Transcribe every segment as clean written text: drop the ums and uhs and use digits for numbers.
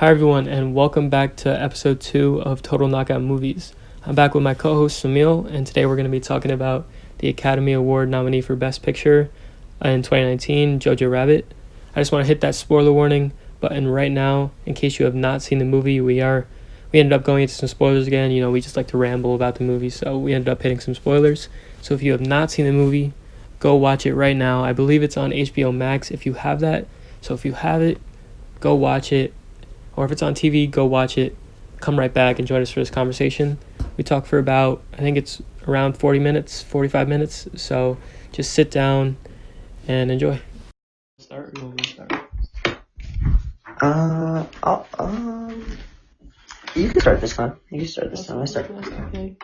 Hi everyone, and welcome back to episode 2 of Total Knockout Movies. I'm back with my co-host Sumil, and today we're going to be talking about the Academy Award nominee for Best Picture in 2019, Jojo Rabbit. I just want to hit that spoiler warning button right now, in case you have not seen the movie. We ended up going into some spoilers again. You know, we just like to ramble about the movie, so we ended up hitting some spoilers. So if you have not seen the movie, go watch it right now. I believe it's on HBO Max if you have that. So if you have it, go watch it. Or if it's on TV, go watch it. Come right back and join us for this conversation. We talk for about, I think it's around 40 minutes, 45 minutes. So just sit down and enjoy. Start or will we start? You can start this time. I start. Okay.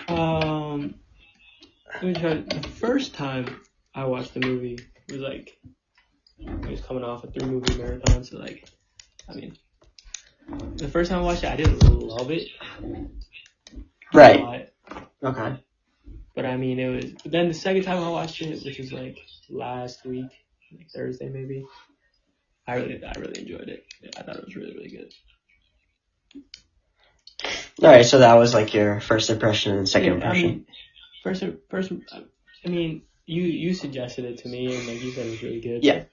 Let me try. The first time I watched the movie was like, I was coming off a 3-movie marathon, so like, I mean, the first time I watched it, I didn't love it. Right. Okay. But I mean, it was. But then the second time I watched it, which was like last week, like Thursday maybe, I really enjoyed it. Yeah, I thought it was really, really good. Alright, so that was like your first impression and second impression. I mean, you suggested it to me, and like you said it was really good. Yeah.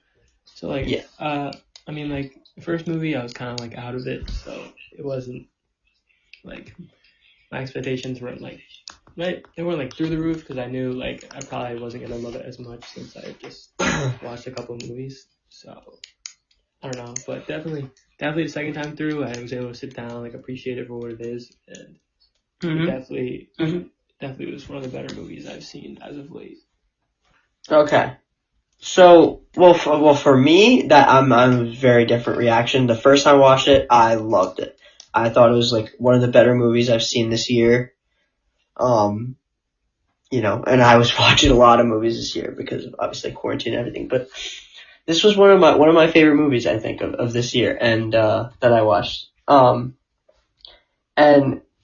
So like, I mean, like the first movie, I was kind of like out of it, so it wasn't like my expectations weren't like, right? They weren't like through the roof because I knew like I probably wasn't gonna love it as much since I just watched a couple of movies. So I don't know, but definitely the second time through, I was able to sit down, like appreciate it for what it is, and it definitely was one of the better movies I've seen as of late. Okay. So, for me, that I'm a very different reaction. The first time I watched it, I loved it. I thought it was like one of the better movies I've seen this year. And I was watching a lot of movies this year because of obviously quarantine and everything. But this was one of my favorite movies, I think, of this year, and that I watched.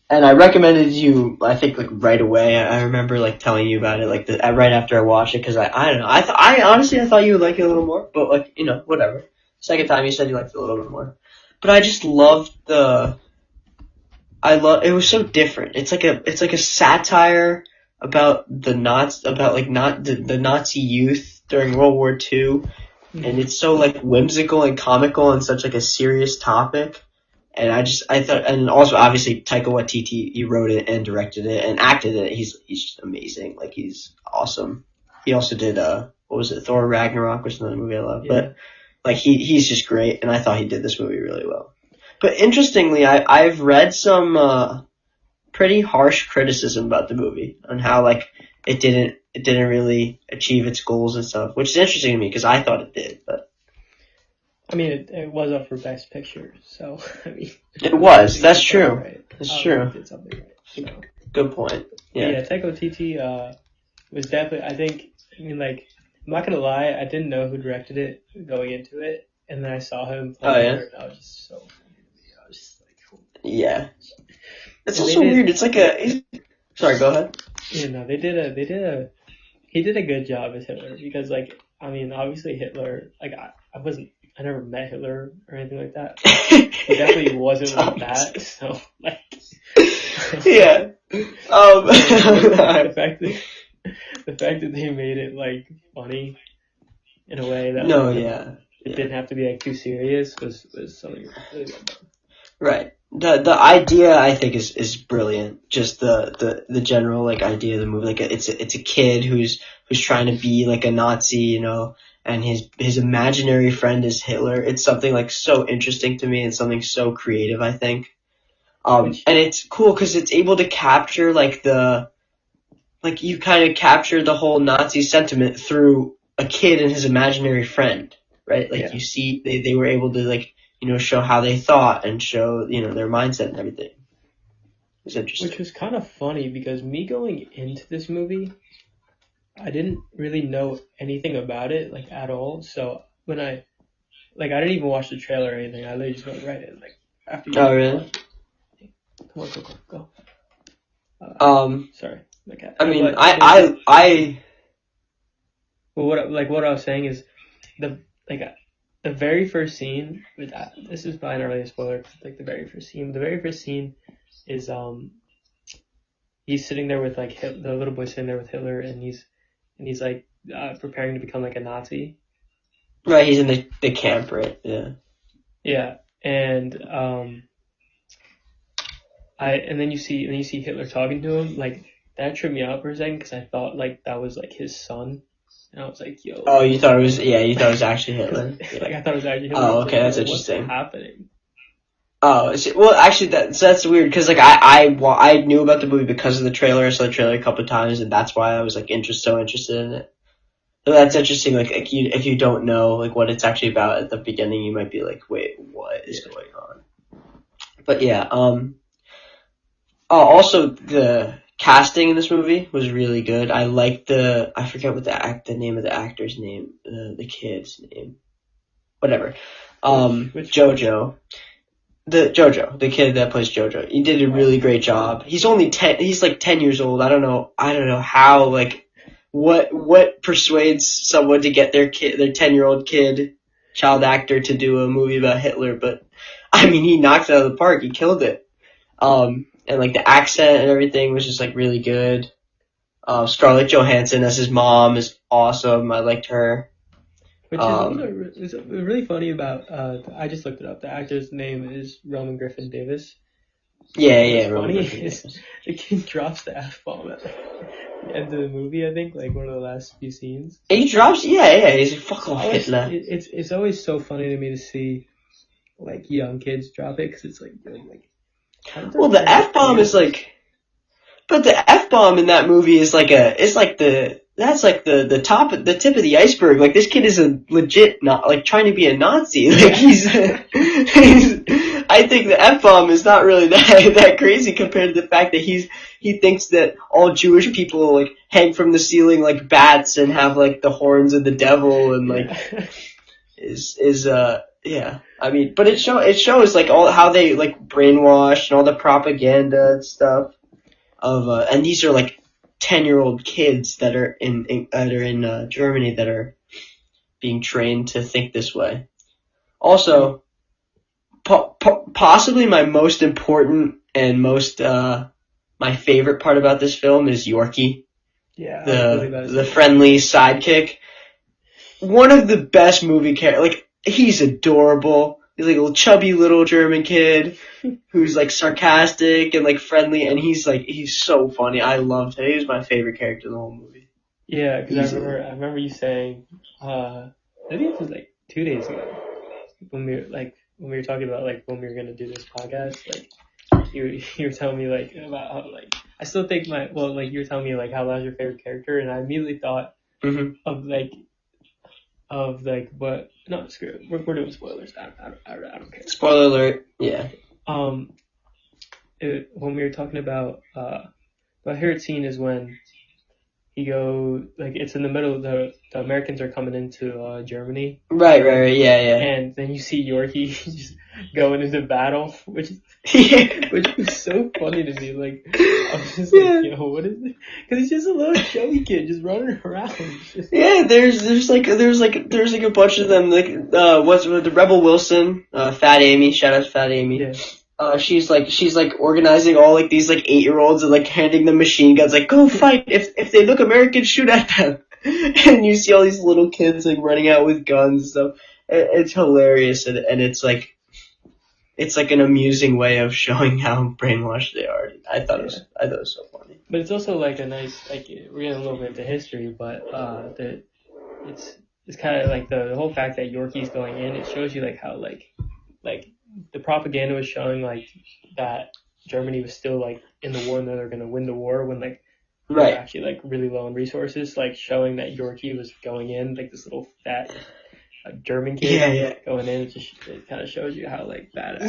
And I recommended you, I think, like right away. I remember like telling you about it, like right after I watched it, because I don't know. I honestly thought you would like it a little more, but like whatever. Second time you said you liked it a little bit more, but I just loved it was so different. It's like a satire about the Nazi youth during World War II, and it's so like whimsical and comical and such like a serious topic. And I thought, and also obviously Taika Waititi, he wrote it and directed it and acted it. He's just amazing. Like he's awesome. He also did what was it, Thor Ragnarok, which is another movie I love. Yeah. But like he's just great, and I thought he did this movie really well. But interestingly, I've read some pretty harsh criticism about the movie on how like it didn't really achieve its goals and stuff, which is interesting to me because I thought it did, but. I mean, it was up for Best Picture, so I mean. It was. That's true. Right. That's true. Did something right. So. Good point. Yeah. Taika Waititi was definitely. I mean, like, I'm not gonna lie, I didn't know who directed it going into it, and then I saw him play it, and I was just so. I was just like. Oh. Yeah. It's also weird. It's like a. Sorry. Go ahead. Yeah. No, he did a good job as Hitler because, like, I mean, obviously Hitler. Like, I never met Hitler or anything like that. He definitely wasn't like that. So like, yeah. The fact that they made it like funny in a way that it didn't have to be like too serious was something really well done. Right. The idea I think is brilliant. Just the general like idea of the movie. Like it's a kid who's trying to be like a Nazi, and his imaginary friend is Hitler. It's something like so interesting to me and something so creative, I think. And it's cool because it's able to capture you kind of capture the whole Nazi sentiment through a kid and his imaginary friend, right? Like you see, they were able to like, show how they thought and show, their mindset and everything. It was interesting. Which was kind of funny because me going into this movie, I didn't really know anything about it, like, at all. So when I didn't even watch the trailer or anything. I literally just went right in, like, after you. Oh, really? Come on, go. Sorry, my cat. I mean, Well, what I was saying is, the very first scene with that, this is probably not really a spoiler, 'cause it's like the very first scene. The very first scene is he's sitting there with like the little boy sitting there with Hitler, and he's like preparing to become like a Nazi. Right, he's in the camp, right? Yeah. Yeah, and and then you see Hitler talking to him, like that tripped me out for a second because I thought like that was like his son, and I was like, yo. Oh, you thought it was actually Hitler. Yeah. Like I thought it was actually Hitler. Oh, okay, that's what's interesting. happening? Oh, well, actually, that's weird because like I knew about the movie because of the trailer. I saw the trailer a couple of times, and that's why I was like so interested in it. So that's interesting. Like if you don't know like what it's actually about at the beginning, you might be like, wait, what is going on? But yeah, also the casting in this movie was really good. I liked I forget what the name of the actor's name, the kid's name, whatever. Which Jojo. Jojo, the kid that plays Jojo, he did a really great job. He's only 10. He's like 10 years old. I don't know how like what persuades someone to get their 10-year-old child actor to do a movie about Hitler. But I mean, he knocked it out of the park. He killed it. And like the accent and everything was just like really good. Scarlett Johansson as his mom is awesome. I liked her. Which is really funny about, I just looked it up. The actor's name is Roman Griffin Davis. Yeah, What's funny is the kid drops the F-bomb at the end of the movie, I think, like one of the last few scenes. He drops, yeah, he's like, fuck off, Hitler. It's always so funny to me to see, like, young kids drop it, because it's like, well, the F-bomb is like, but the F-bomb in that movie is like that's like the tip of the iceberg. Like this kid is a legit not like trying to be a Nazi. Like I think the F-bomb is not really that crazy compared to the fact that he thinks that all Jewish people like hang from the ceiling like bats and have like the horns of the devil and like yeah. I mean, but it shows like all how they like brainwashed and all the propaganda and stuff of and these are like 10-year-old kids that are in Germany that are being trained to think this way. Also, possibly my most important and most my favorite part about this film is Yorkie. Yeah, the friendly sidekick. One of the best movie characters. Like he's adorable. He's like a chubby little German kid who's like sarcastic and like friendly, and he's so funny. I loved him. He was my favorite character in the whole movie. Yeah, because I remember you saying, I think it was like 2 days ago when we were talking about like when we were gonna do this podcast. Like you were telling me like about how like I still think you were telling me like how that was your favorite character, and I immediately thought of like what. No, screw it. We're doing spoilers. I don't care. Spoiler alert. Yeah. When we were talking about my favorite scene is when he it's in the middle. The Americans are coming into Germany. Right. Yeah. And then you see Yorkie just going into battle, which was so funny to me. Like I was just like, yo, what is it? Because he's just a little chubby kid just running around. Yeah, there's like a bunch of them. Like what's the Rebel Wilson, Fat Amy. Shout out to Fat Amy. Yeah. She's like organizing all like these like 8-year-olds and like handing them machine guns. Like go fight. If they look American, shoot at them. And you see all these little kids like running out with guns and stuff. It's hilarious and it's like an amusing way of showing how brainwashed they are. I thought it was so funny. But it's also like a nice like we're getting a little bit into history, but it's kind of like the whole fact that Yorkie's going in. It shows you like how like the propaganda was showing like that Germany was still like in the war and that they're gonna win the war when like they're actually like really low on resources. Like showing that Yorkie was going in like this little fat German kid going in. It kind of shows you how like bad.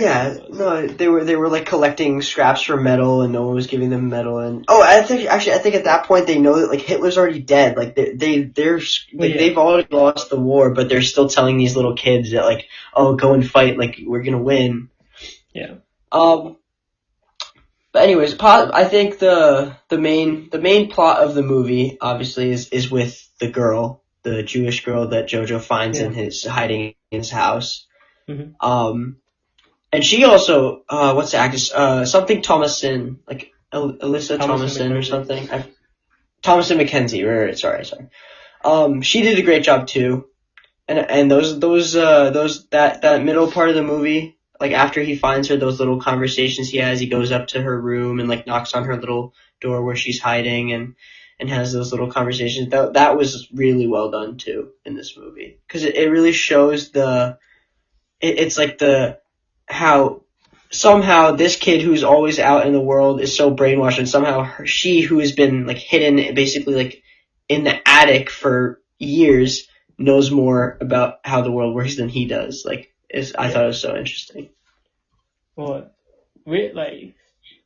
No, they were like collecting scraps for metal, and no one was giving them metal. And I think at that point they know that like Hitler's already dead. Like they've already lost the war, but they're still telling these little kids that like, oh, go and fight. Like we're gonna win. Yeah. But anyways, I think the main plot of the movie obviously is with the girl. The Jewish girl that Jojo finds in his hiding his house. Mhm. And she also, what's the actress? Something Thomason, like Alyssa Thomason or McKenzie. something. Thomason McKenzie, right, sorry. She did a great job too. And that middle part of the movie, like after he finds her, those little conversations he goes up to her room and like knocks on her little door where she's hiding and has those little conversations. That was really well done too in this movie. Cause it really shows it's like how somehow this kid who's always out in the world is so brainwashed, and somehow she who has been like hidden basically like in the attic for years knows more about how the world works than he does. Like, I thought it was so interesting. Well, weirdly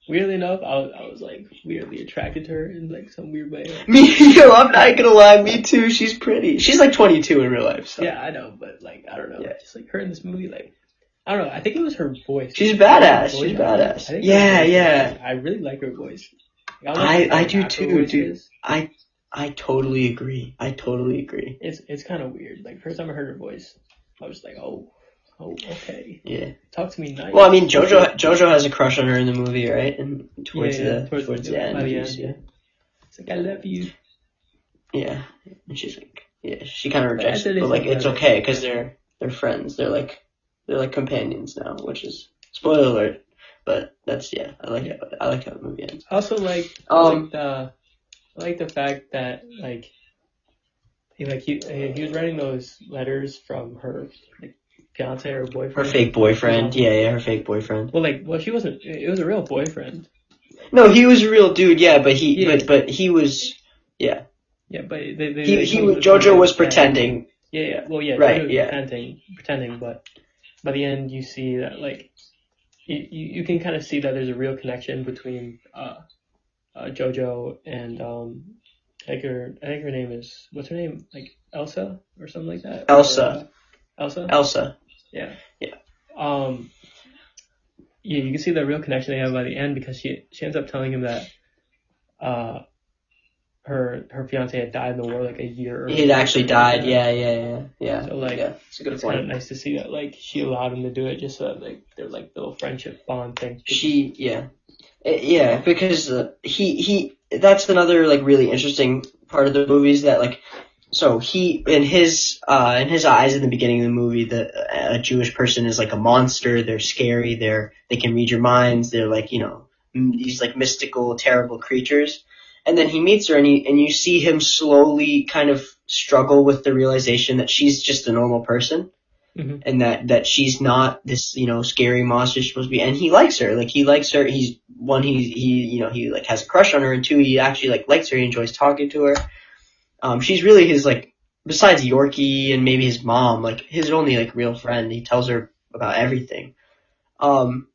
enough, I was like weirdly attracted to her in like some weird way. I'm not gonna lie, me too. She's pretty. She's like 22 in real life. So. Yeah, I know, but like I don't know, just like her in this movie, like I don't know. I think it was her voice. She's badass. She's badass. Yeah. I really like her voice. Like, I do too, dude. I totally agree. It's kind of weird. Like first time I heard her voice, I was like, oh, okay. Yeah. Talk to me nice. Well, I mean, Jojo has a crush on her in the movie, right? And towards the end. By the end, yeah. It's like I love you. Yeah, and she's like, yeah, she kind of rejects it, but like it's okay because they're friends. They're like companions now, which is spoiler alert. But that's I like it. I like how the movie ends. Also, I like the fact that he was writing those letters from her like fiance or boyfriend. Her fake boyfriend. Yeah, her fake boyfriend. Well, she wasn't. It was a real boyfriend. No, he was a real dude. Yeah, but he was. Yeah. Yeah, but Jojo was pretending. Yeah. Well, yeah. Right. Jojo was pretending, but by the end you see that you can kind of see that there's a real connection between Jojo and I think her name is, what's her name, like Elsa or something like that. Elsa. Yeah. Yeah, you can see the real connection they have by the end because she ends up telling him that her fiance had died in the war like a year earlier. He had actually died. Yeah. So it's a good point. It's kind of nice to see that she allowed him to do it just so that their little friendship bond thing. Because he that's another really interesting part of the movie is that so he in his eyes in the beginning of the movie a Jewish person is like a monster. They're scary. They can read your minds. They're these mystical, terrible creatures. And then he meets her and you see him slowly kind of struggle with the realization that she's just a normal person. Mm-hmm. And that she's not this, scary monster she's supposed to be. And he likes her. He likes her. He's one, he has a crush on her, and two, he actually likes her. He enjoys talking to her. She's really his, besides Yorkie and maybe his mom, his only, real friend. He tells her about everything. And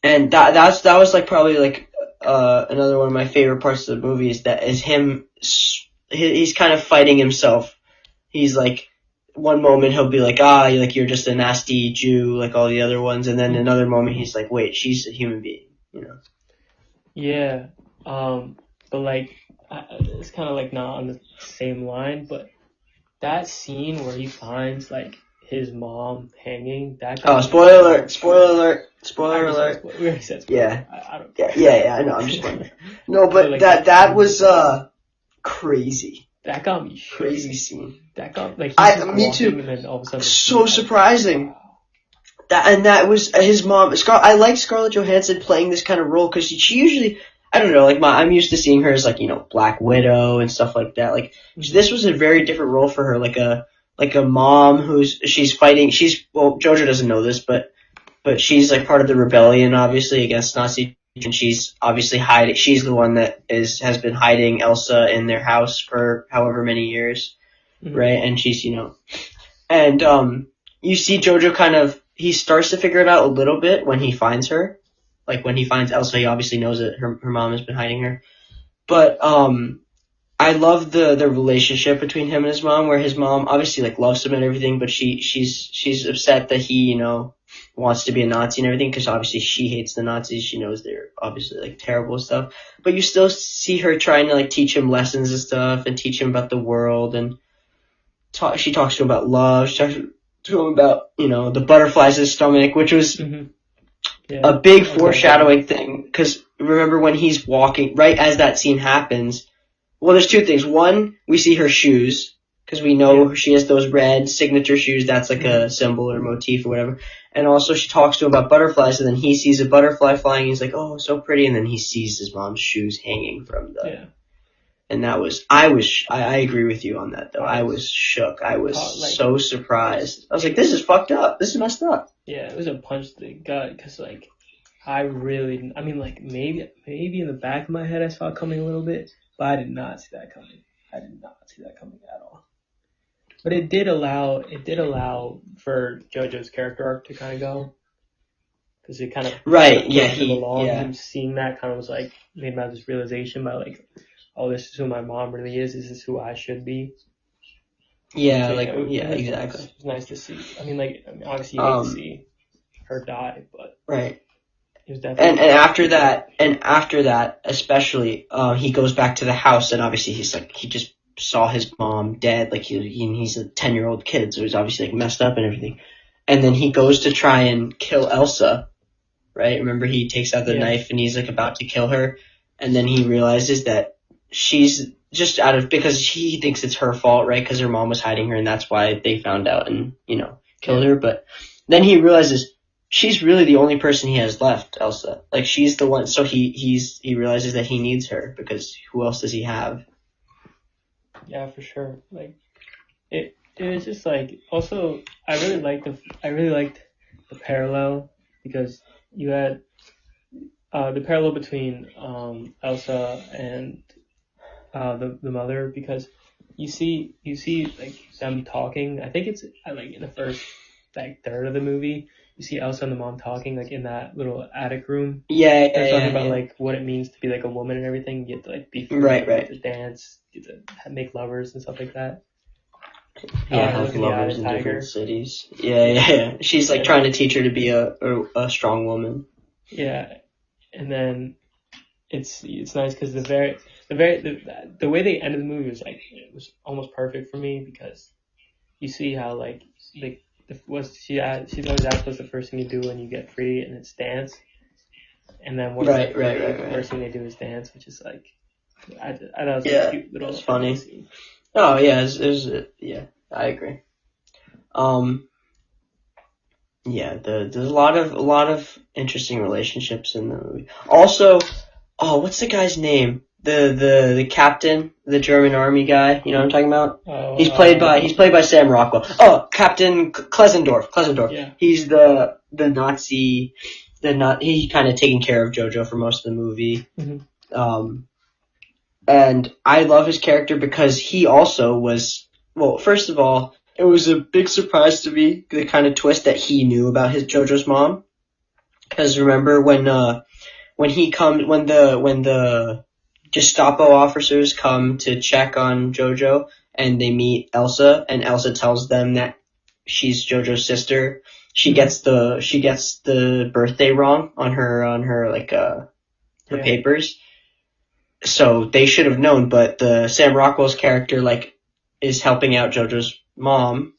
that was probably another one of my favorite parts of the movie is him, he's kind of fighting himself. He's one moment he'll be you're just a nasty Jew like all the other ones, and then another moment he's wait, she's a human being, Yeah, but it's kind of not on the same line, but that scene where he finds his mom hanging, that spoiler alert. We already said spoiler. Yeah. I don't care. Yeah, I know, I'm just wondering. No, but that was crazy. That got me crazy scene. That got me too. And then all of a sudden so surprising. That was his mom. I like Scarlett Johansson playing this kind of role because she usually, I don't know, I'm used to seeing her as Black Widow and stuff like that. This was a very different role for her, like a mom she's fighting. Jojo doesn't know this, but she's part of the rebellion, obviously, against Nazi. And she's obviously hiding. She's the one that has been hiding Elsa in their house for however many years, right? And she's, and you see Jojo he starts to figure it out a little bit when he finds her. When he finds Elsa, he obviously knows that her mom has been hiding her. But I love the relationship between him and his mom, where his mom obviously loves him and everything, but she's upset that he wants to be a Nazi and everything, because obviously she hates the Nazis. She knows they're obviously terrible stuff, but you still see her trying to teach him lessons and stuff and teach him about the world, and she talks to him about love. to him about, the butterflies in his stomach, which was a big foreshadowing thing. Because remember when he's walking, right as that scene happens, well, there's two things. One, we see her shoes, because we know she has those red signature shoes. That's like a symbol or motif or whatever. And also she talks to him about butterflies, and then he sees a butterfly flying. He's like, oh, so pretty. And then he sees his mom's shoes hanging from the... Yeah. And I agree with you on that, though. I was shook. I was so surprised. I was like, this is fucked up. This is messed up. Yeah, it was a punch to the gut, because, like, maybe in the back of my head I saw it coming a little bit, but I did not see that coming. I did not see that coming at all. But it did allow for JoJo's character arc to kind of go, because it kind of him seeing that kind of was like made him have this realization by like, oh, this is who my mom really is. This is who I should be. Yeah, exactly. It's nice to see. Obviously you hate to see her die, but right. It was definitely and after that, especially, he goes back to the house, and obviously he just saw his mom dead. Like he's a 10-year-old kid, so he's obviously like messed up and everything. And then he goes to try and kill Elsa, right? Remember, he takes out the knife and he's like about to kill her, and then he realizes that she's just because he thinks it's her fault, right? Because her mom was hiding her, and that's why they found out and killed her. But then he realizes she's really the only person he has left, Elsa. Like, she's the one. So he realizes that he needs her, because who else does he have? Yeah, for sure. Like, it was just like, also I really liked the parallel, because you had the parallel between Elsa and the mother, because you see like them talking. I think it's like in the first like third of the movie, you see Elsa and the mom talking like in that little attic room. They're talking about like what it means to be like a woman and everything. You get to like be free, you get to dance, you get to make lovers and stuff like that. Have lovers in different cities. Yeah. She's like trying to teach her to be a strong woman. Yeah, and then it's nice because the way they ended the movie was like, it was almost perfect for me, because you see how like she's always asked what's the first thing you do when you get free, and it's dance. And then the first thing they do is dance, which is like, I thought it was a cute little. It's funny. Scene. Oh yeah, I agree. There's a lot of interesting relationships in the movie. Also, what's the guy's name? The captain, the German army guy. You know what I'm talking about? He's played by Sam Rockwell. Oh, Captain Klesendorf. Yeah. He's the Nazi. He kind of taking care of JoJo for most of the movie. Mm-hmm. And I love his character because he also was, well, first of all, it was a big surprise to me, the kind of twist that he knew about JoJo's mom. Because remember when the Gestapo officers come to check on JoJo, and they meet Elsa, and Elsa tells them that she's JoJo's sister. She gets the birthday wrong on her like her papers. So they should have known, but the Sam Rockwell's character like is helping out JoJo's mom,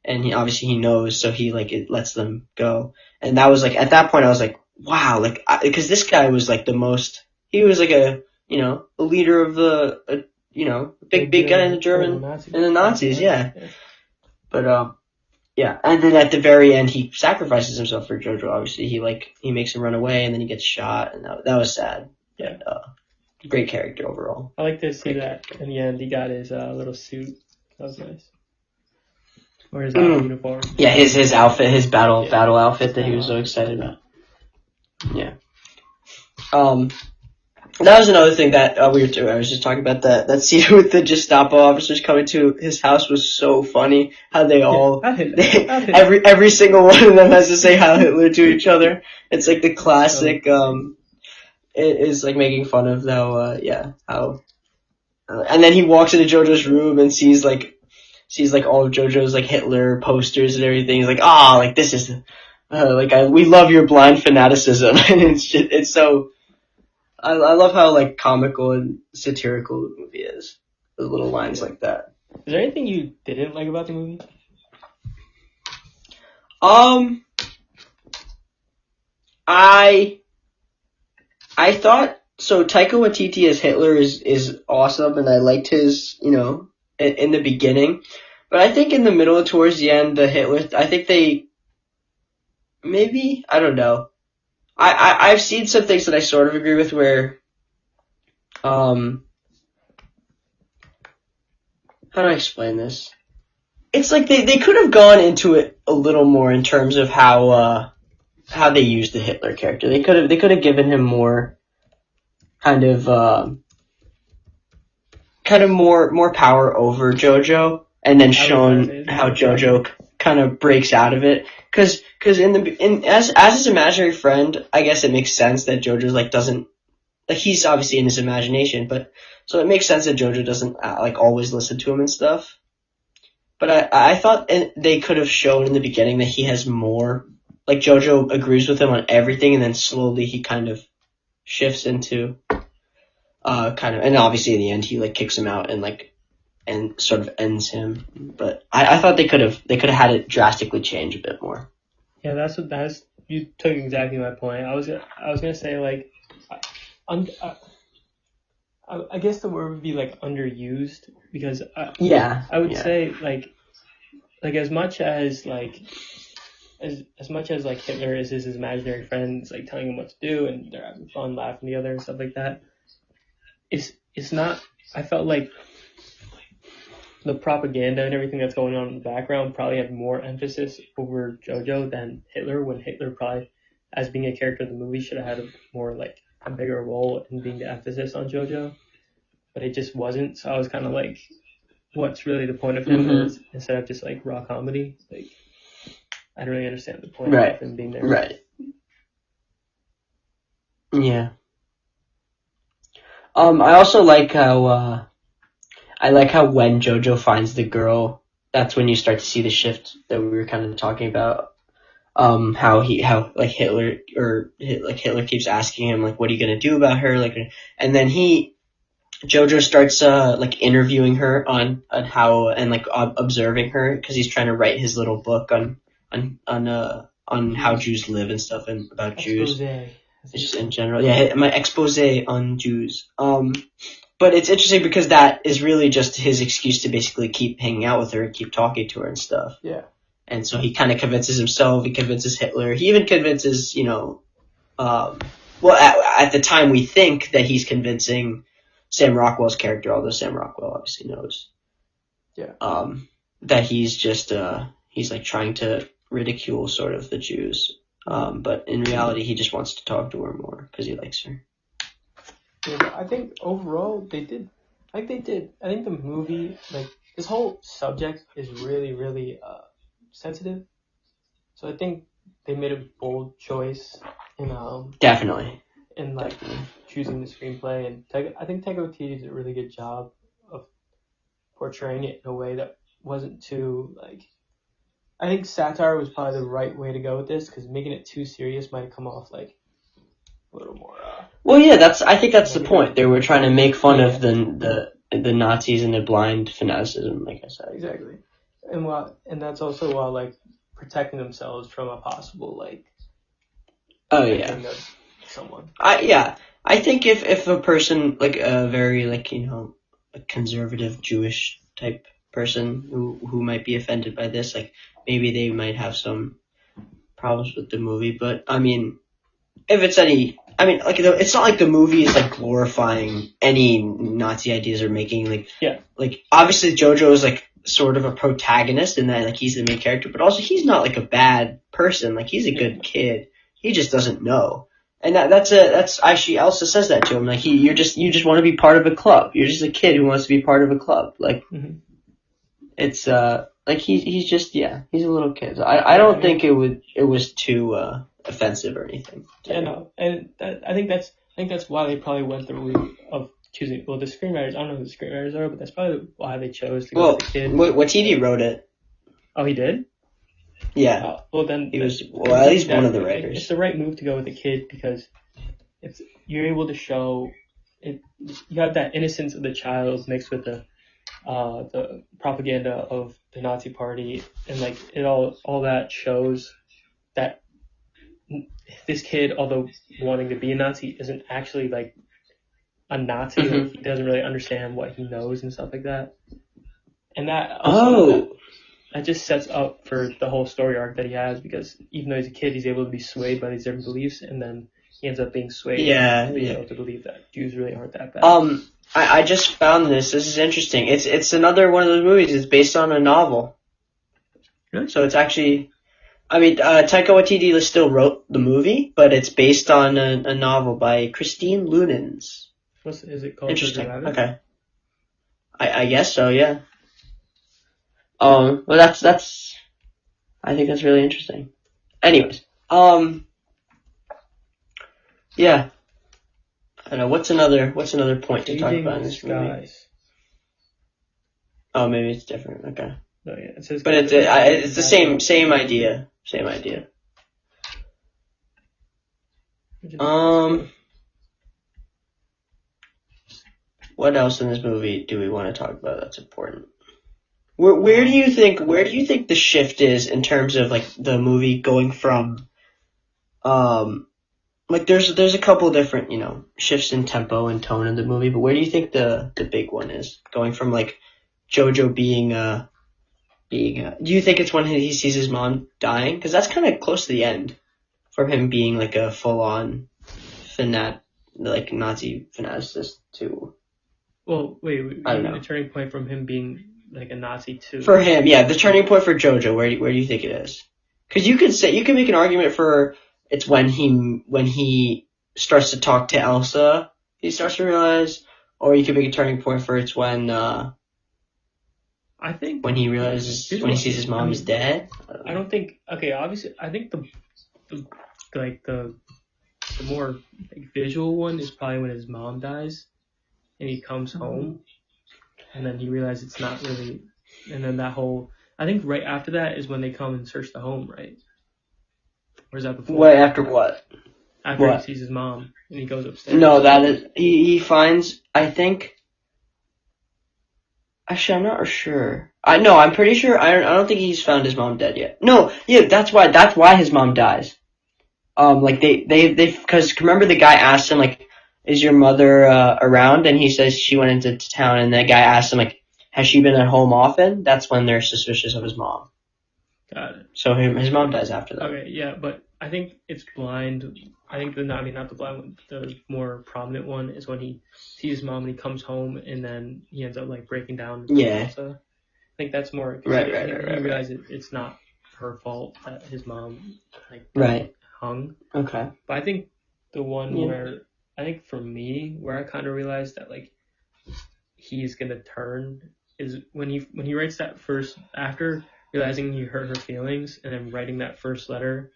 and he knows, so he like it lets them go. And that was like, at that point I was like, wow, like, because this guy was like he was like a leader of the big guy in the Nazis, yeah. But and then at the very end he sacrifices himself for JoJo. Obviously he makes him run away, and then he gets shot, and that was sad. Yeah. Great character overall. I like to see that in the end he got his little suit. That was nice. Or his uniform. Yeah, his outfit, his battle outfit that he was so excited about. Yeah. That was another thing that I was just talking about, that scene with the Gestapo officers coming to his house was so funny. How they all, every single one of them has to say Heil Hitler to each other. It's like the classic, it is like making fun of how, and then he walks into JoJo's room and sees all of JoJo's like Hitler posters and everything. He's like, like this is, we love your blind fanaticism. And it's so, I love how like comical and satirical the movie is. The little lines like that. Is there anything you didn't like about the movie? I thought so. Taika Waititi as Hitler is awesome, and I liked his, in the beginning. But I think in the middle and towards the end, the Hitler, I think they maybe I don't know. I've seen some things that I sort of agree with where how do I explain this? It's like they could have gone into it a little more in terms of how they used the Hitler character. They could have given him more kind of more power over Jojo, and then shown how Jojo kind of breaks out of it. Because as his imaginary friend, I guess it makes sense that Jojo's like doesn't like he's obviously in his imagination, but so it makes sense that Jojo doesn't like always listen to him and stuff. But I thought they could have shown in the beginning that he has more. Like Jojo agrees with him on everything, and then slowly he kind of shifts into and obviously in the end he like kicks him out and sort of ends him. But I thought they could have had it drastically change a bit more. Yeah, that's you took exactly my point. I was gonna say like, I guess the word would be like underused because I would say like as much as like Hitler is his imaginary friend, it's like telling him what to do and they're having fun, laughing together and stuff like that. It's not. I felt like the propaganda and everything that's going on in the background probably had more emphasis over Jojo than Hitler. When Hitler probably, as being a character in the movie, should have had a bigger role in being the emphasis on Jojo, but it just wasn't. So I was kind of like, what's really the point of him instead of just like raw comedy? Like, I don't really understand the point of him being there. Right. Yeah. I also like how when Jojo finds the girl, that's when you start to see the shift that we were kind of talking about. How Hitler keeps asking him like, what are you gonna do about her? Like, and then Jojo starts interviewing her on how and like observing her because he's trying to write his little book on how Jews live and stuff and about Jews. Just in general, my expose on Jews. But it's interesting because that is really just his excuse to basically keep hanging out with her and keep talking to her and stuff. Yeah. And so he kind of convinces himself. He convinces Hitler. He even convinces, at the time we think that he's convincing Sam Rockwell's character, although Sam Rockwell obviously knows. Yeah. That he's just he's like trying to ridicule sort of the Jews. But in reality, he just wants to talk to her more because he likes her. Yeah, I think overall they did. I think the movie, like this whole subject, is really, really sensitive. So I think they made a bold choice in Definitely choosing the screenplay, and I think Taika Waititi did a really good job of portraying it in a way that wasn't too like. I think satire was probably the right way to go with this because making it too serious might have come off like a little more. Well, yeah, I think that's the point. They were trying to make fun of the Nazis and the blind fanaticism, like I said. Exactly, and that's also while like protecting themselves from a possible like. Oh yeah. Of someone. I think if a person like a very like a conservative Jewish type person who might be offended by this, like maybe they might have some problems with the movie, but I mean, if it's it's not like the movie is like glorifying any Nazi ideas or making like obviously Jojo is like sort of a protagonist in that like he's the main character, but also he's not like a bad person, like he's a good kid, he just doesn't know. And that's actually Elsa says that to him, like you just want to be part of a club, you're just a kid who wants to be part of a club, like it's like he's just he's a little kid. So I don't think it was too offensive or anything. Yeah, no, and I think that's why they probably went the route of choosing. Well, the screenwriters, I don't know who the screenwriters are, but that's probably why they chose to go with the kid. Waititi wrote it. Oh, he did. Yeah. Well, then he was at least one of the writers. It's the right move to go with the kid because you're able to show it. You have that innocence of the child mixed with the the propaganda of the Nazi Party, and like it all that shows that this kid, although wanting to be a Nazi, isn't actually like a Nazi. Mm-hmm. Like he doesn't really understand what he knows and stuff like that. And that that just sets up for the whole story arc that he has, because even though he's a kid, he's able to be swayed by these different beliefs, and then he ends up being swayed and being able to believe that Jews really aren't that bad. I just found this. This is interesting. It's another one of those movies. It's based on a novel. Really? So it's actually, Taika Waititi still wrote the movie, but it's based on a novel by Christine Lunens. Is it called? Interesting. Jojo Rabbit? Okay. I guess so. Yeah. Well, that's. I think that's really interesting. Anyways, yeah. I don't know. What's another point to talk about in this movie? Oh, maybe it's different. Okay. No, yeah, it says. But it's the same idea. Same idea. What else in this movie do we want to talk about that's important? Where do you think the shift is in terms of like the movie going from like there's a couple different, shifts in tempo and tone in the movie, but where do you think the big one is? Going from like Jojo being do you think it's when he sees his mom dying? Because that's kind of close to the end, from him being like a full-on like Nazi fanaticist to. Well, wait, I don't know. The turning point from him being like a Nazi to. For him, yeah, the turning point for Jojo. Where do you think it is? Because you could make an argument for it's when he starts to talk to Elsa, he starts to realize, or you could make a turning point for it's when. I think when he realizes when he sees his mom is dead. I don't think. Okay, obviously, I think the more like visual one is probably when his mom dies, and he comes home, and then he realizes it's not really, and then that whole. I think right after that is when they come and search the home, right? Or is that before? Wait, after what? After he sees his mom and he goes upstairs. No, that is he finds. I think. Actually, I'm not sure. I'm pretty sure. I don't think he's found his mom dead yet. No, yeah, that's why his mom dies. Like they because remember the guy asked him like, is your mother around? And he says she went into town, and the guy asked him like, has she been at home often? That's when they're suspicious of his mom. Got it. So his mom dies after that. Okay, yeah, but I think it's blind. I think not the blind one. The more prominent one is when he sees his mom and he comes home, and then he ends up like breaking down. Yeah. I think that's more Right. He realizes it's not her fault that his mom hung. Okay. But I think the one where I think for me where I kind of realized that like he's gonna turn is when he writes that first after realizing he hurt her feelings and then writing that first letter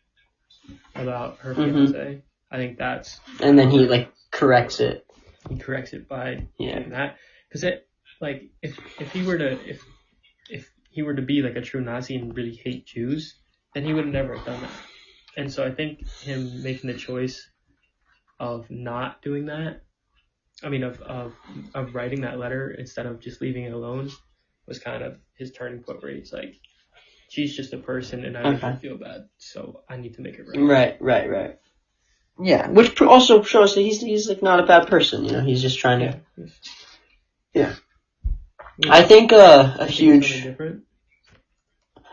about her fiance. I think that's. And then he like corrects it. He corrects it by doing that, because it like if he were to be like a true Nazi and really hate Jews, then he would have never done that. And so I think him making the choice of not doing that, of writing that letter instead of just leaving it alone, was kind of his turning point where he's like, she's just a person and I make her feel bad, so I need to make it right. Right. Yeah, which also shows that he's like not a bad person, He's just trying to. Yeah. I think a huge.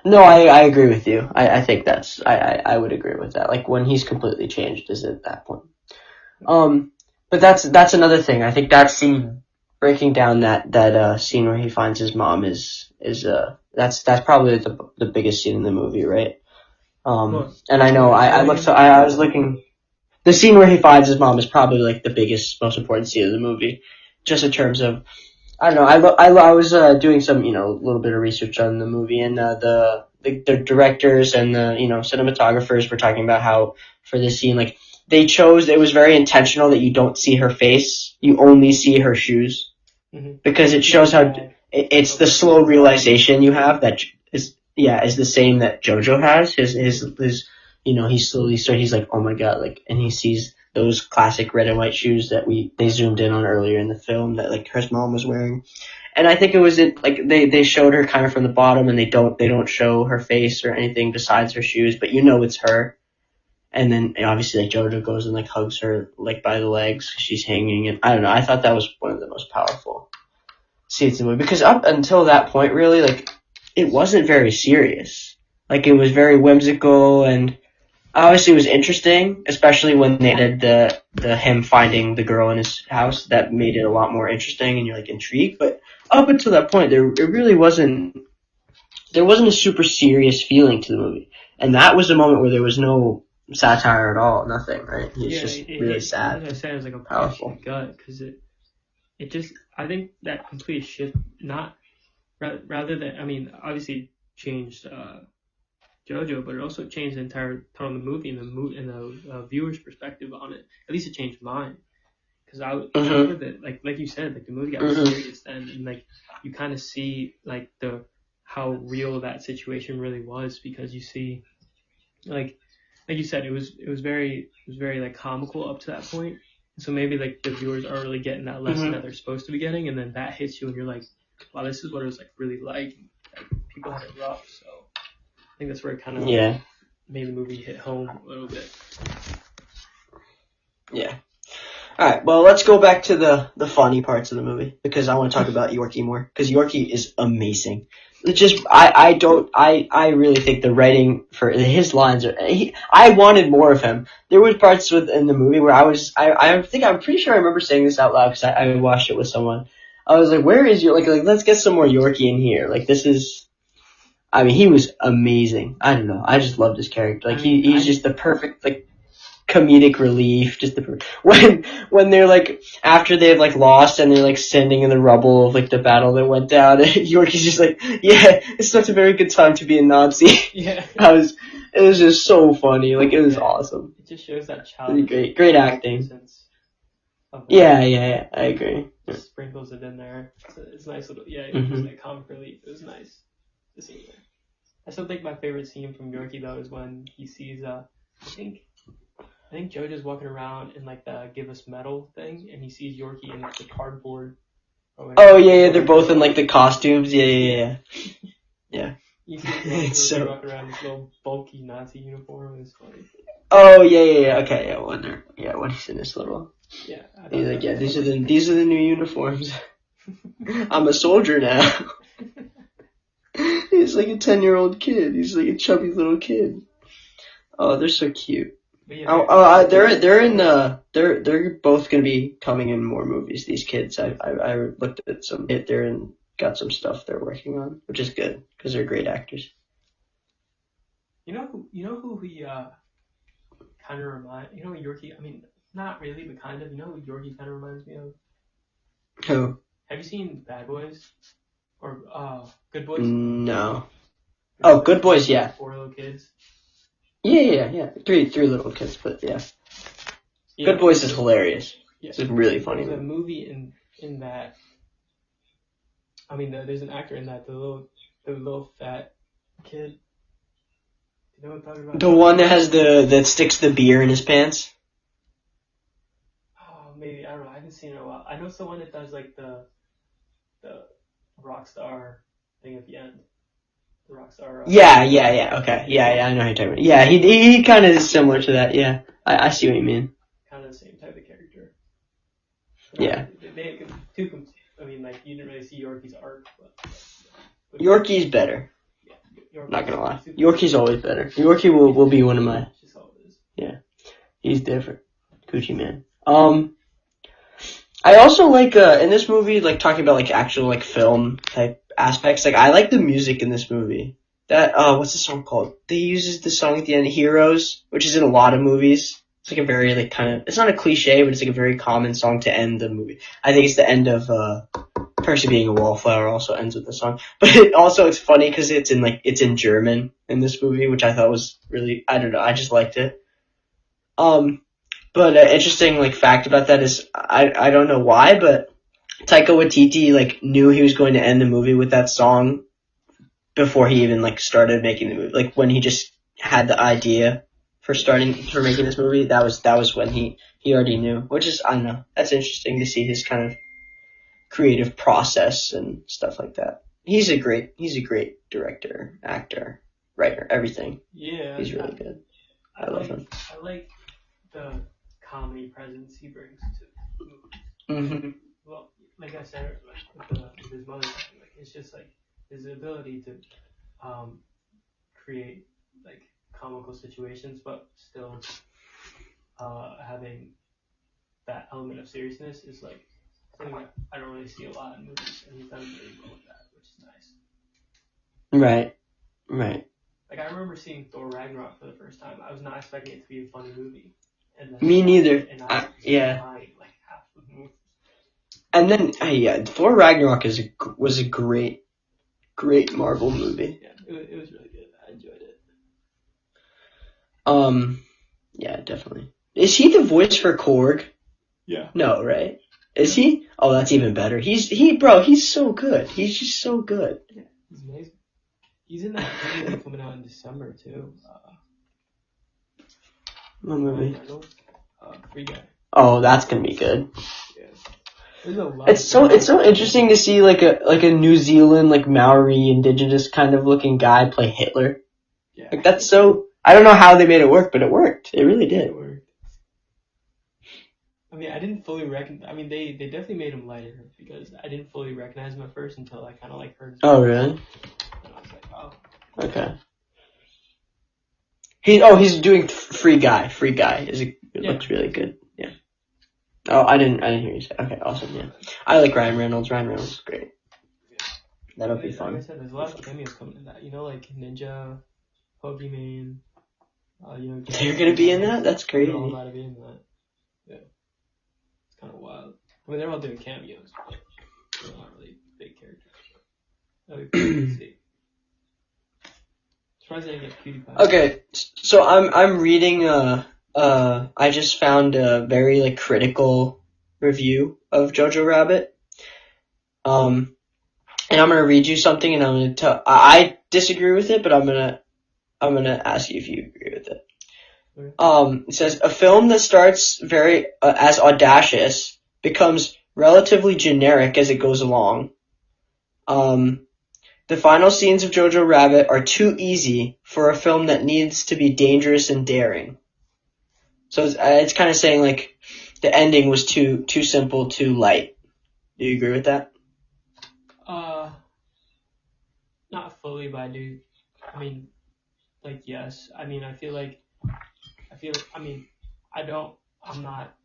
No, I agree with you. I think I would agree with that. Like when he's completely changed is at that point. But that's another thing. I think that scene, breaking down that scene where he finds his mom is that's probably the biggest scene in the movie, right? And I know I was looking. The scene where he finds his mom is probably like the biggest, most important scene of the movie, just in terms of. I don't know. I was doing some little bit of research on the movie, and the directors and the cinematographers were talking about how for this scene, like they chose, it was very intentional that you don't see her face, you only see her shoes, because it shows how it's the slow realization you have that is the same that Jojo has. His he's slowly he's like, oh my god, like, and he sees those classic red and white shoes that they zoomed in on earlier in the film that like her mom was wearing. And I think it was like they showed her kind of from the bottom, and they don't show her face or anything besides her shoes, but it's her. And then obviously like Jojo goes and like hugs her like by the legs, she's hanging, and I don't know. I thought that was one of the most powerful scenes in the movie, because up until that point, really, like it wasn't very serious. Like it was very whimsical, and obviously it was interesting, especially when they added the him finding the girl in his house. That made it a lot more interesting, and you're like intrigued. But up until that point, there wasn't a super serious feeling to the movie, and that was a moment where there was no satire at all, nothing, right? He's just really sad. As I said, it was like a powerful gut, because it just, I think that complete shift, not rather than, I mean, obviously changed Jojo, but it also changed the entire tone of the movie and the viewer's perspective on it. At least it changed mine, because I remember that, like you said, like the movie got serious then, and like you kind of see like how real that situation really was, because you see like you said, it was very like comical up to that point. So maybe like the viewers are really getting that lesson that they're supposed to be getting, and then that hits you, and you're like, wow, this is what it was like really like. People had it rough, so I think that's where it kind of made the movie hit home a little bit. Yeah. All right. Well, let's go back to the funny parts of the movie, because I want to talk about Yorkie more, because Yorkie is amazing. It's just I really think the writing for his lines I wanted more of him. There was parts in the movie where I'm pretty sure I remember saying this out loud, because I watched it with someone. I was like, where is your like let's get some more Yorkie in here. Like this is, I mean, he was amazing. I don't know. I just loved his character. Like he's just the perfect like comedic relief. Just when they're like after they've like lost and they're like standing in the rubble of like the battle that went down, Yorkie's just like, yeah, it's not a very good time to be a Nazi. Yeah. It was just so funny. Like it was awesome. It just shows that child. Great acting. Yeah, I agree. Just sprinkles it in there. It's nice little, it was like comic relief. It was nice to see there. I still think my favorite scene from Yorkie though is when he sees I think Jojo's walking around in like the give us metal thing, and he sees Yorkie in like the cardboard. Oh yeah, they're both in like the costumes. Yeah. You see him walking around in this little bulky Nazi uniform. It's funny. Oh yeah. Okay, when he's in this little. Yeah. He's like, yeah, these are the new uniforms. I'm a soldier now. He's like a 10-year-old kid. He's like a chubby little kid. Oh, they're so cute. Yeah, they're both gonna be coming in more movies. These kids, I looked at some. They're in, got some stuff they're working on, which is good because they're great actors. You know who he kind of Yorkie. I mean, not really, but kind of. You know who Yorkie kind of reminds me of? Who? Have you seen Bad Boys or Good Boys? No. Oh, Good Boys, yeah. 4 little kids. Yeah. Three little kids, but yeah. Good Boys is hilarious. Yeah. It's really funny. There's a movie in that. I mean, there's an actor in that, the little fat kid. You know what I'm talking about? The one that sticks the beer in his pants. Oh, maybe, I don't know. I haven't seen it in a while. I know it's the one that does like the rock star thing at the end. Rockstar. Yeah. Okay. Yeah. I know who you're talking about. Yeah, he kind of is similar to that. Yeah, I see what you mean. Kind of the same type of character. Yeah. I mean, like you didn't really see Yorkie's arc, but Yorkie's better. Yeah. Not gonna lie. Yorkie's always better. Yorkie will be one of my. Just all it is. Yeah, he's different. Coochie man. I also like in this movie, like talking about like actual like film type aspects. Like I like the music in this movie. That what's the song called? They uses the song at the end, "Heroes," which is in a lot of movies. It's like a very like kind of, it's not a cliche, but it's like a very common song to end the movie. I think it's the end of Percy Being a Wallflower also ends with the song. But it's funny because it's in German in this movie, which I thought was really, I don't know, I just liked it. But an interesting like fact about that is I don't know why, but Taika Waititi like knew he was going to end the movie with that song before he even like started making the movie. Like when he just had the idea for making this movie. That was when he already knew, which is, I don't know, that's interesting to see his kind of creative process and stuff like that. He's a great director, actor, writer, everything. Yeah, He's really good. I love him. I like the comedy presence he brings to movies. Mm-hmm. Well, like I said, with his mother, like it's just like his ability to create like comical situations, but still having that element of seriousness is like something that I don't really see a lot in movies, and he's done really well with that, which is nice. Right. Like I remember seeing Thor Ragnarok for the first time. I was not expecting it to be a funny movie. And then Me neither. And I yeah. crying like half the movie. And then, Thor Ragnarok was a great Marvel movie. Yeah, it was really good. I enjoyed it. Yeah, definitely. Is he the voice for Korg? Yeah. No, right? Is he? Oh, that's even better. He's so good. He's just so good. Yeah, he's amazing. He's in that movie coming out in December too. What movie? Free Guy. Oh, that's gonna be good. Yeah. There's a lot. It's so interesting to see like a New Zealand like Maori indigenous kind of looking guy play Hitler. Yeah. Like that's so. I don't know how they made it work, but it worked. It really did. It worked. I mean, I didn't fully recognize. I mean, they definitely made him lighter because I didn't fully recognize him at first until I kind of like heard. Oh really? And I was like, oh. Okay. He's doing Free Guy. Free Guy looks really good. Yeah. Oh, I didn't hear you say. Okay, awesome. Yeah. I like Ryan Reynolds. Ryan Reynolds is great. Yeah. That'll be fun. Like I said, there's a lot of cameos coming in that. You know, like Ninja, Pokemon. They're gonna be in that? That's crazy. They're all about to be in that. Yeah. It's kind of wild. I mean, they're all doing cameos, but they're not really big characters. That'd be pretty to see. Surprised I didn't get PewDiePie. Okay, so I'm reading I just found a very like critical review of Jojo Rabbit. And I'm gonna read you something, and I'm gonna tell. I disagree with it, but I'm gonna ask you if you agree with it. Okay. It says a film that starts very as audacious becomes relatively generic as it goes along. The final scenes of Jojo Rabbit are too easy for a film that needs to be dangerous and daring. So it's kind of saying like the ending was too simple, too light. Do you agree with that? Not fully, but I do. I mean, like yes. I mean, I'm not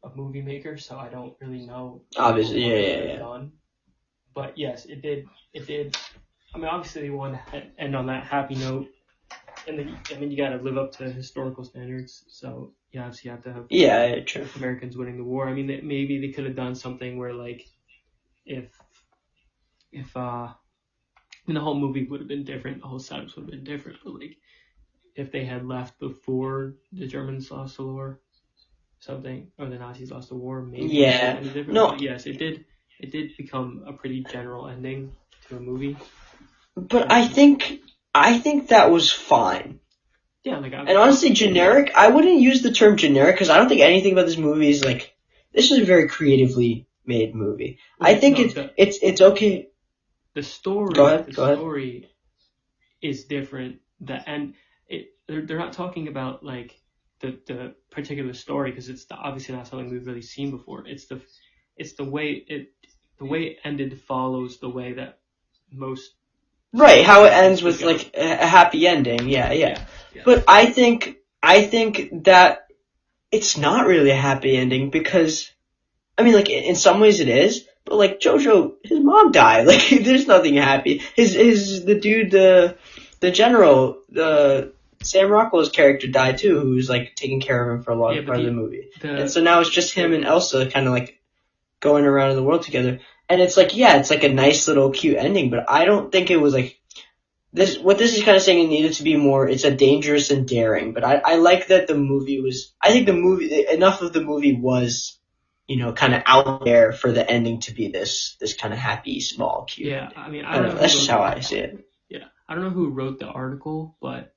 a movie maker, so I don't really know. Obviously, what yeah. done. But yes, it did. I mean, obviously, they wanted to end on that happy note, and then you got to live up to historical standards. So you obviously have to have True. Americans winning the war. I mean, maybe they could have done something where like, if the whole movie would have been different, the whole setups would have been different. But like, if they had left before the Germans lost the war, or the Nazis lost the war, maybe it would have been different. No. But yes, it did become a pretty general ending to a movie. But I think that was fine. Yeah, and honestly, generic. I wouldn't use the term generic because I don't think anything about this movie is like. This is a very creatively made movie. I think it's okay. The story. Go ahead. Story is different. They're not talking about like the particular story because it's obviously not something we've really seen before. It's the way it ended follows the way that most. Right, how it ends with like a happy ending. Yeah. But I think that it's not really a happy ending because, I mean, like in some ways it is, but like Jojo, his mom died. Like there's nothing happy. The dude, the general, Sam Rockwell's character died too, who was like taking care of him for a long part of the movie. And so now it's just him and Elsa kind of like going around in the world together. And it's like, it's like a nice little cute ending, but I don't think it was like this. What this is kind of saying, it needed to be more. It's a dangerous and daring, but I like that the movie was. I think enough of the movie was, kind of out there for the ending to be this kind of happy, small, cute. Yeah, ending. I mean, I don't know. That's just how I see it. Yeah, I don't know who wrote the article, but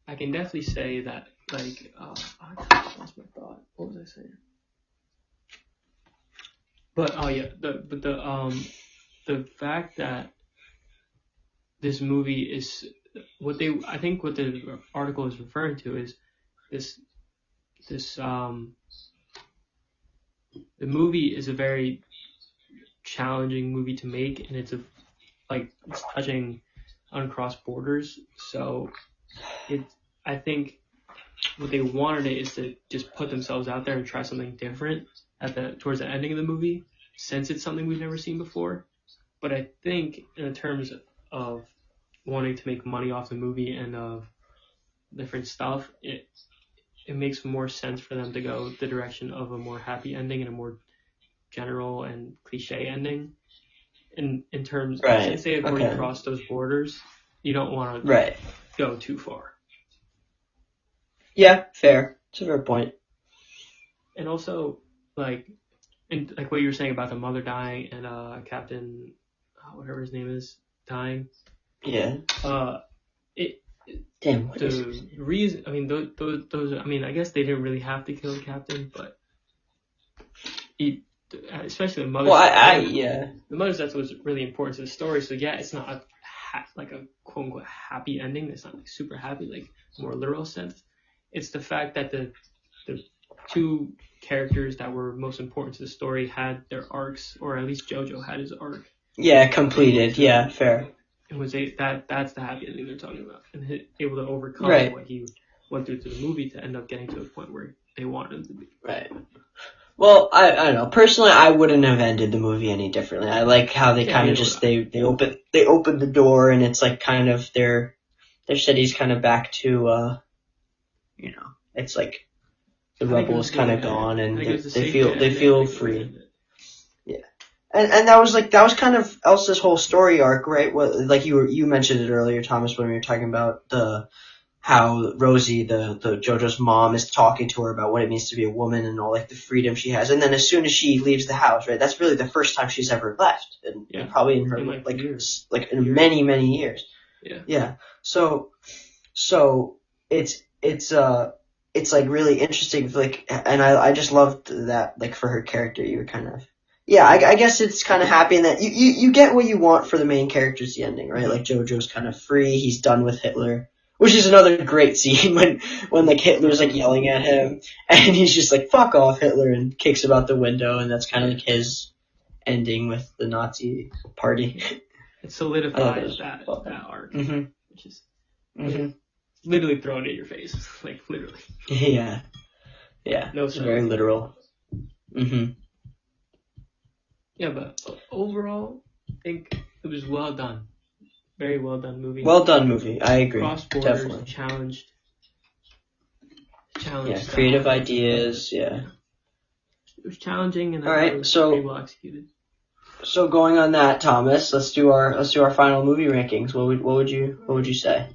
I can definitely say that like I lost my thought. What was I saying? But the fact that this movie is I think what the article is referring to is this the movie is a very challenging movie to make, and it's touching uncrossed borders. So I think what they wanted it is to just put themselves out there and try something different towards the ending of the movie, since it's something we've never seen before. But I think in terms of wanting to make money off the movie and of different stuff, it makes more sense for them to go the direction of a more happy ending and a more general and cliche ending. In terms, since they have already crossed those borders, you don't want to go too far. Yeah, fair. It's a fair point. And also, like what you were saying about the mother dying and Captain, whatever his name is, dying. Yeah. Damn. The reason, I mean, those. I mean, I guess they didn't really have to kill the captain, but especially the mother's. Well, the mother's death was really important to the story. So yeah, it's not like a quote unquote happy ending. It's not like super happy, like more literal sense. It's the fact that the two characters that were most important to the story had their arcs, or at least Jojo had his arc. Yeah, completed. Yeah, fair. And that's the happy ending they're talking about, and able to overcome what he went through to the movie to end up getting to a point where they wanted him to be. Right. Well, I don't know. Personally, I wouldn't have ended the movie any differently. I like how they kind of just they open the door, and it's like kind of their city's kind of back to it's like the rubble is kind of gone, and they feel free. Yeah. And that was kind of Elsa's whole story arc, right? Well, like you mentioned it earlier, Thomas, when we were talking about how Rosie, the Jojo's mom, is talking to her about what it means to be a woman and all like the freedom she has. And then as soon as she leaves the house, right, that's really the first time she's ever left, and probably in her like in many, many years. Yeah. Yeah. So it's like really interesting, like, and I just loved that, like, for her character, you were kind of, I guess it's kind of happy in that you get what you want for the main character's the ending, right? Like, Jojo's kind of free, he's done with Hitler, which is another great scene when like Hitler's like yelling at him, and he's just like, fuck off, Hitler, and kicks him out the window, and that's kind of like his ending with the Nazi party. It solidifies that arc, which is literally thrown in your face, like literally. Yeah. No, it's very literal. Yeah, but overall, I think it was well done. Very well done movie. Well done movie. I agree. Cross borders, definitely. Challenged. Yeah, creative ideas. Yeah. It was challenging, and it was very well executed. So going on that, Thomas, let's do our final movie rankings. What would you say?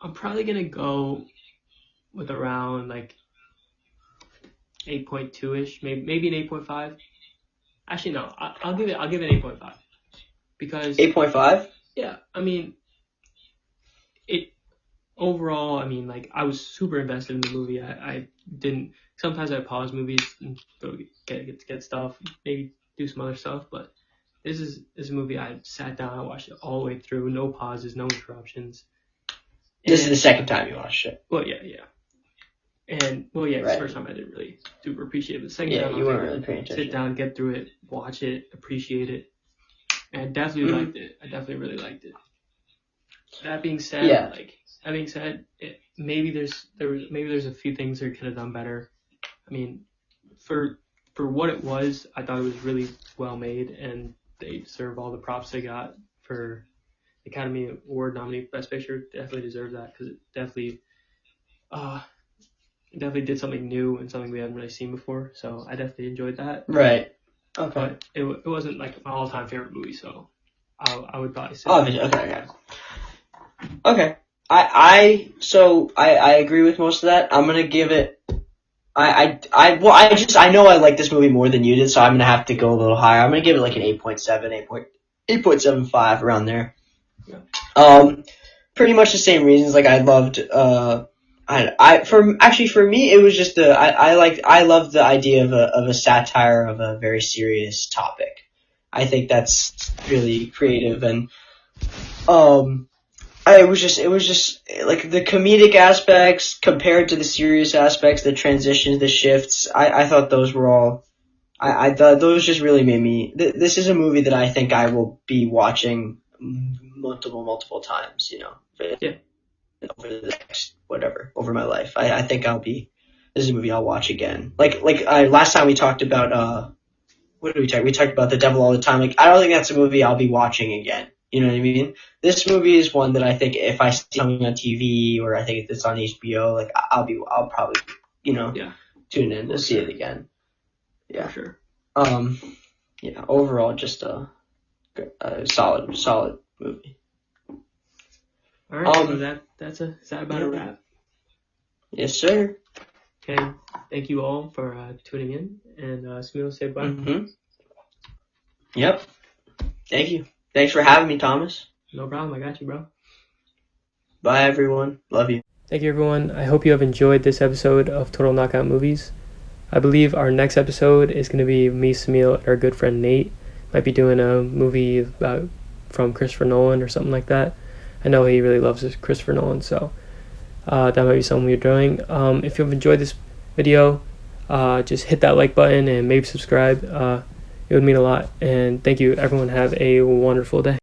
I'm probably gonna go with around like 8.2-ish, maybe an 8.5. Actually, no, I'll give it an 8.5 because 8.5. Yeah, I mean, it overall. I mean, like I was super invested in the movie. I didn't. Sometimes I pause movies and go get stuff, maybe do some other stuff, but this is a movie I sat down, I watched it all the way through, no pauses, no interruptions. This is the second time you watched it. Well, yeah. And, it's the first time I didn't really super appreciate it. But the second time, you weren't really paying attention. Sit down, get through it, watch it, appreciate it. And I definitely liked it. I definitely really liked it. That being said, maybe there's a few things they could have done better. I mean, for what it was, I thought it was really well made, and they deserve all the props they got for Academy Award Nominee Best Picture. Definitely deserve that, because it definitely did something new and something we hadn't really seen before. So I definitely enjoyed that. Right. Okay. But it wasn't like my all-time favorite movie, so I would probably say. Okay. I agree with most of that. I'm gonna give it. I know I like this movie more than you did, so I'm gonna have to go a little higher. I'm gonna give it like an 8.7, 8.75 around there. Yeah. pretty much the same reasons. Like I loved. For me, it was just I loved the idea of a satire of a very serious topic. I think that's really creative, and it was just like the comedic aspects compared to the serious aspects, the transitions, the shifts. I thought those were all. I thought those just really made me. This is a movie that I think I will be watching multiple times. Yeah. Over the next over my life. I think this is a movie I'll watch again. Last time we talked about what did we talk? We talked about The Devil All the Time. Like I don't think that's a movie I'll be watching again. You know what I mean? This movie is one that I think if I see it coming on TV or I think if it's on HBO, like I'll probably tune in to see it again. Yeah. For sure. Yeah. Overall, just a solid movie. All right. So is that about a wrap? Yes, sir. Okay. Thank you all for tuning in, and Sumil, say bye. Mm-hmm. Yep. Thank you. Thanks for having me, Thomas. No problem. I got you, bro. Bye, everyone. Love you. Thank you, everyone. I hope you have enjoyed this episode of Total Knockout Movies. I believe our next episode is going to be me, Sumil, and our good friend Nate. Might be doing a movie from Christopher Nolan or something like that. I know he really loves Christopher Nolan, so that might be something we're doing. If you've enjoyed this video, just hit that like button and maybe subscribe. It would mean a lot. And thank you, everyone. Have a wonderful day.